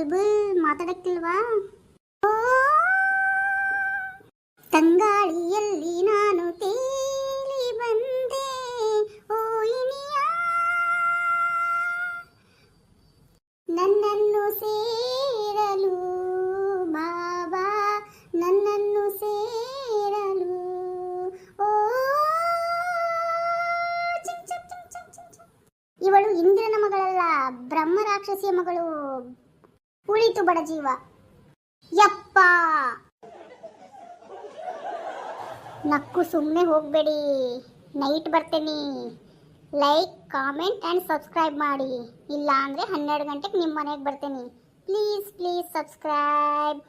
ಬುಲ್ಬುಲ್ ಮಾತಾಡಕ್ತಿಲ್ವಾ? ಓ ತಂಗಾಳಿಯಲ್ಲಿ ನಾನು ತೇಲಿ ಬಂದೆ, ಓ ಇನಿಯ ನನ್ನನ್ನು ಸೇರಲು ಬಾಬಾ, ನನ್ನನ್ನು ಸೇರಲು. ಓ ಇವಳು ಇಂದ್ರನ ಮಗಳಲ್ಲ, ಬ್ರಹ್ಮ ರಾಕ್ಷಸಿಯ ಮಗಳು. ಉಳಿತು ಬಡ ಜೀವ. ಯಪ್ಪ ನಕ್ಕು ಸುಮ್ಮನೆ ಹೋಗಬೇಡಿ, ನೈಟ್ ಬರ್ತೇನೆ. ಲೈಕ್, ಕಾಮೆಂಟ್ ಆ್ಯಂಡ್ ಸಬ್ಸ್ಕ್ರೈಬ್ ಮಾಡಿ. ಇಲ್ಲ ಅಂದರೆ 12 ಗಂಟೆಗೆ ನಿಮ್ಮ ಮನೆಗೆ ಬರ್ತೇನೆ. Please please subscribe.